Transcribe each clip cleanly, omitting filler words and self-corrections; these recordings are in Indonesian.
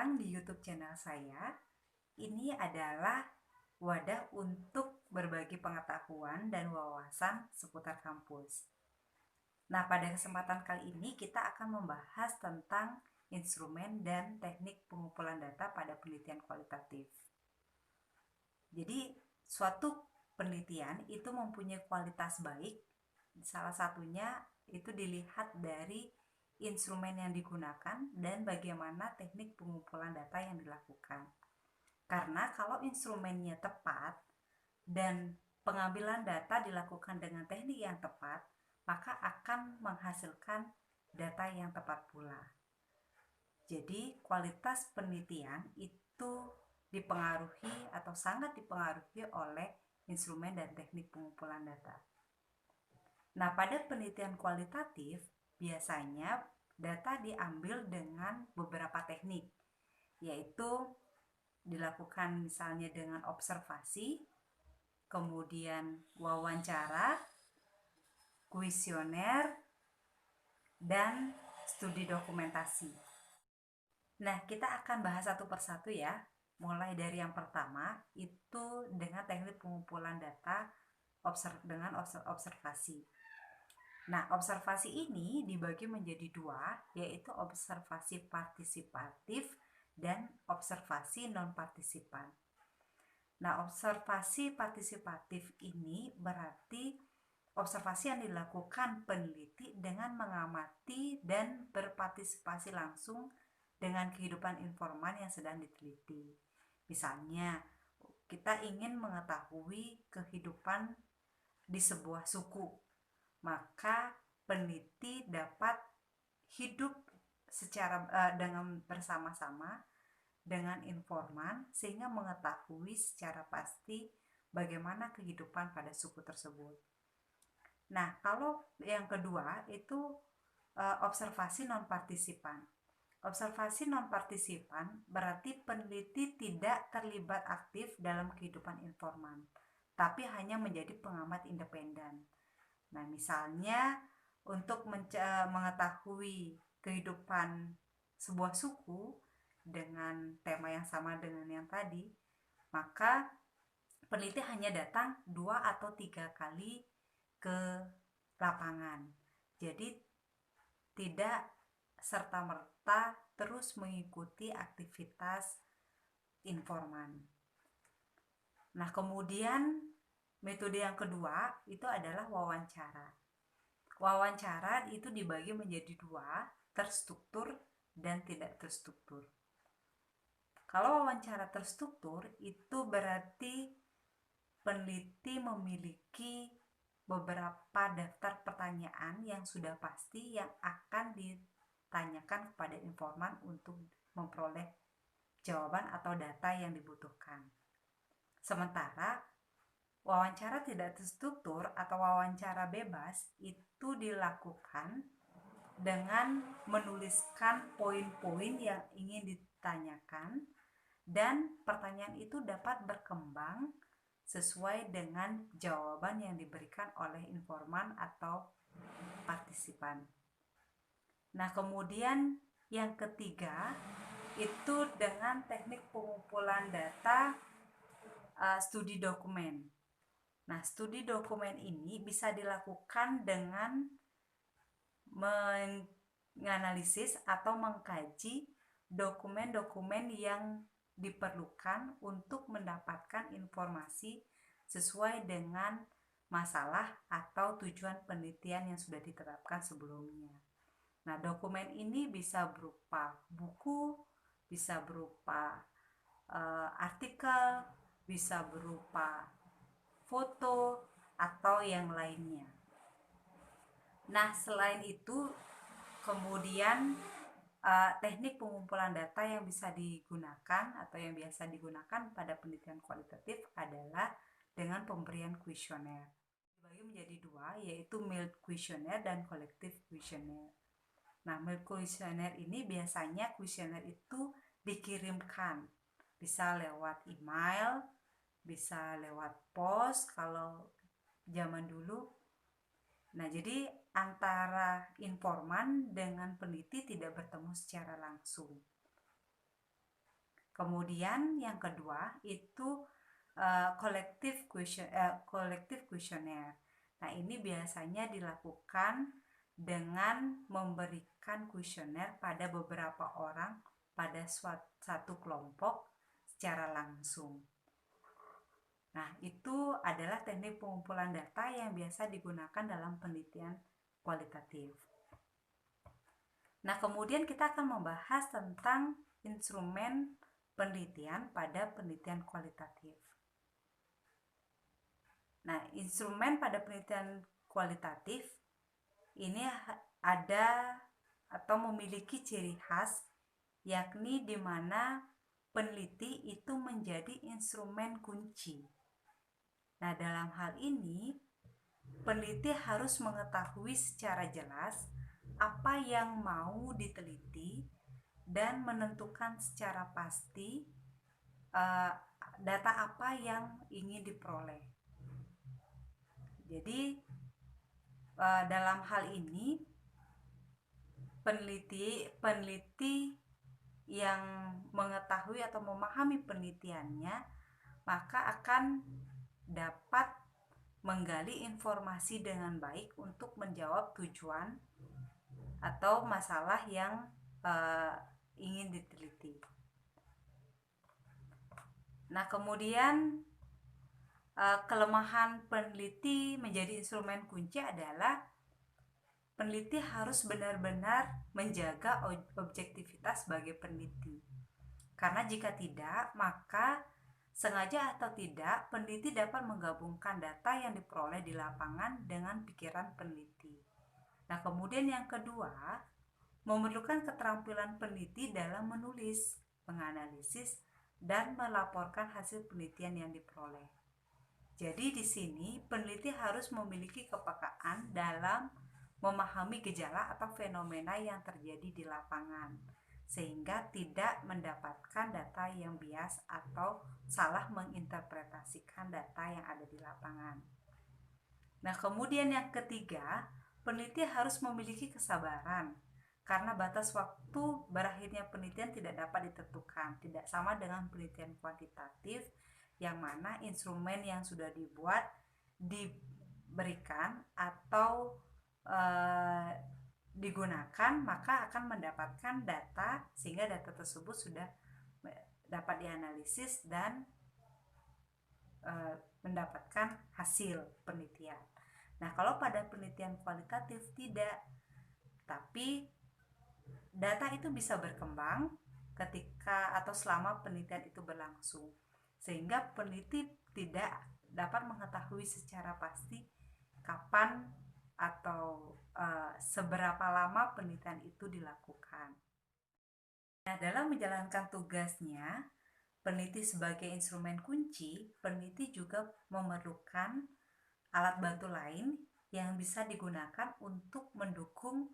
datang di YouTube channel saya. Ini adalah wadah untuk berbagi pengetahuan dan wawasan seputar kampus. Nah, pada kesempatan kali ini kita akan membahas tentang instrumen dan teknik pengumpulan data pada penelitian kualitatif. Jadi, suatu penelitian itu mempunyai kualitas baik. Salah satunya itu dilihat dari instrumen yang digunakan dan bagaimana teknik pengumpulan data yang dilakukan. Karena kalau instrumennya tepat dan pengambilan data dilakukan dengan teknik yang tepat, maka akan menghasilkan data yang tepat pula. Jadi kualitas penelitian itu dipengaruhi atau sangat dipengaruhi oleh instrumen dan teknik pengumpulan data. Nah, pada penelitian kualitatif biasanya data diambil dengan beberapa teknik, yaitu dilakukan misalnya dengan observasi, kemudian wawancara, kuesioner, dan studi dokumentasi. Nah, kita akan bahas satu persatu ya. Mulai dari yang pertama, itu dengan teknik pengumpulan data dengan observasi. Nah, observasi ini dibagi menjadi dua, yaitu observasi partisipatif dan observasi non-partisipan. Nah, observasi partisipatif ini berarti observasi yang dilakukan peneliti dengan mengamati dan berpartisipasi langsung dengan kehidupan informan yang sedang diteliti. Misalnya, kita ingin mengetahui kehidupan di sebuah suku, maka peneliti dapat hidup secara dengan bersama-sama dengan informan sehingga mengetahui secara pasti bagaimana kehidupan pada suku tersebut. Nah, kalau yang kedua itu observasi non-partisipan. Observasi non-partisipan berarti peneliti tidak terlibat aktif dalam kehidupan informan, tapi hanya menjadi pengamat independen. Nah, misalnya untuk mengetahui kehidupan sebuah suku dengan tema yang sama dengan yang tadi, maka peneliti hanya datang 2 atau 3 kali ke lapangan. Jadi tidak serta-merta terus mengikuti aktivitas informan. Nah, kemudian metode yang kedua itu adalah wawancara. Wawancara itu dibagi menjadi dua, terstruktur dan tidak terstruktur. Kalau wawancara terstruktur itu berarti peneliti memiliki beberapa daftar pertanyaan yang sudah pasti yang akan ditanyakan kepada informan untuk memperoleh jawaban atau data yang dibutuhkan. Sementara wawancara tidak terstruktur atau wawancara bebas itu dilakukan dengan menuliskan poin-poin yang ingin ditanyakan dan pertanyaan itu dapat berkembang sesuai dengan jawaban yang diberikan oleh informan atau partisipan. Nah, kemudian yang ketiga itu dengan teknik pengumpulan data studi dokumen. Nah, studi dokumen ini bisa dilakukan dengan menganalisis atau mengkaji dokumen-dokumen yang diperlukan untuk mendapatkan informasi sesuai dengan masalah atau tujuan penelitian yang sudah diterapkan sebelumnya. Nah, dokumen ini bisa berupa buku, bisa berupa artikel, bisa berupa foto, atau yang lainnya. Nah, selain itu, kemudian teknik pengumpulan data yang bisa digunakan atau yang biasa digunakan pada penelitian kualitatif adalah dengan pemberian kuesioner. Dibagi menjadi dua, yaitu mild kuesioner dan collective kuesioner. Nah, mild kuesioner ini biasanya kuesioner itu dikirimkan, bisa lewat email, bisa lewat pos kalau zaman dulu. Nah, jadi antara informan dengan peneliti tidak bertemu secara langsung. Kemudian yang kedua itu collective questionnaire. Nah, ini biasanya dilakukan dengan memberikan kuesioner pada beberapa orang pada satu kelompok secara langsung. Nah, itu adalah teknik pengumpulan data yang biasa digunakan dalam penelitian kualitatif. Nah, kemudian kita akan membahas tentang instrumen penelitian pada penelitian kualitatif. Nah, instrumen pada penelitian kualitatif ini ada atau memiliki ciri khas, yakni di mana peneliti itu menjadi instrumen kunci. Nah, dalam hal ini, peneliti harus mengetahui secara jelas apa yang mau diteliti dan menentukan secara pasti data apa yang ingin diperoleh. Jadi dalam hal ini peneliti yang mengetahui atau memahami penelitiannya maka akan dapat menggali informasi dengan baik untuk menjawab tujuan atau masalah yang ingin diteliti. Nah, kemudian kelemahan peneliti menjadi instrumen kunci adalah peneliti harus benar-benar menjaga objektivitas sebagai peneliti. Karena jika tidak, maka sengaja atau tidak, peneliti dapat menggabungkan data yang diperoleh di lapangan dengan pikiran peneliti. Nah, kemudian yang kedua, memerlukan keterampilan peneliti dalam menulis, menganalisis, dan melaporkan hasil penelitian yang diperoleh. Jadi di sini peneliti harus memiliki kepekaan dalam memahami gejala atau fenomena yang terjadi di lapangan, sehingga tidak mendapatkan data yang bias atau salah menginterpretasikan data yang ada di lapangan. Nah, kemudian yang ketiga, peneliti harus memiliki kesabaran, karena batas waktu berakhirnya penelitian tidak dapat ditentukan, tidak sama dengan penelitian kuantitatif yang mana instrumen yang sudah dibuat diberikan atau digunakan maka akan mendapatkan data sehingga data tersebut sudah dapat dianalisis dan mendapatkan hasil penelitian. Nah, kalau pada penelitian kualitatif tidak, tapi data itu bisa berkembang ketika atau selama penelitian itu berlangsung, sehingga peneliti tidak dapat mengetahui secara pasti kapan atau seberapa lama penelitian itu dilakukan. Nah, dalam menjalankan tugasnya, peneliti sebagai instrumen kunci, peneliti juga memerlukan alat bantu lain yang bisa digunakan untuk mendukung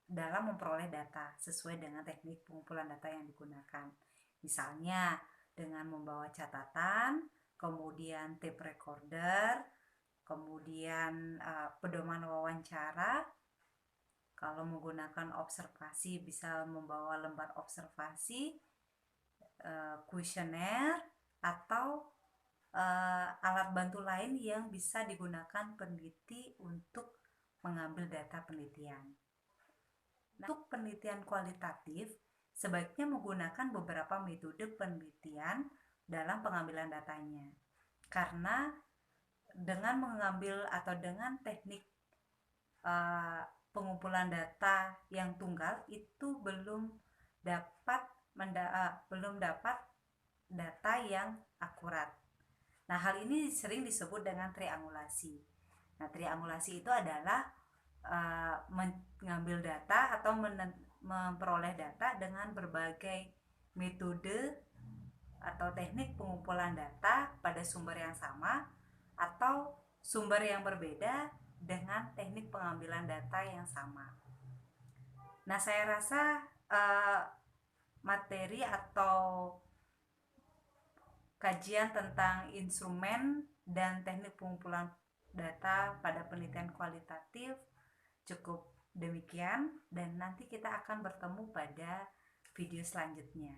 dalam memperoleh data sesuai dengan teknik pengumpulan data yang digunakan. Misalnya dengan membawa catatan, kemudian tape recorder, kemudian pedoman wawancara. Kalau menggunakan observasi bisa membawa lembar observasi, kuesioner, atau alat bantu lain yang bisa digunakan peneliti untuk mengambil data penelitian. Untuk penelitian kualitatif, sebaiknya menggunakan beberapa metode penelitian dalam pengambilan datanya. Karena dengan mengambil atau dengan teknik pengumpulan data yang tunggal itu belum dapat data yang akurat. Nah, hal ini sering disebut dengan triangulasi. Nah, triangulasi itu adalah mengambil data atau memperoleh data dengan berbagai metode atau teknik pengumpulan data pada sumber yang sama atau sumber yang berbeda dengan teknik pengambilan data yang sama. Nah, saya rasa materi atau kajian tentang instrumen dan teknik pengumpulan data pada penelitian kualitatif cukup demikian, dan nanti kita akan bertemu pada video selanjutnya.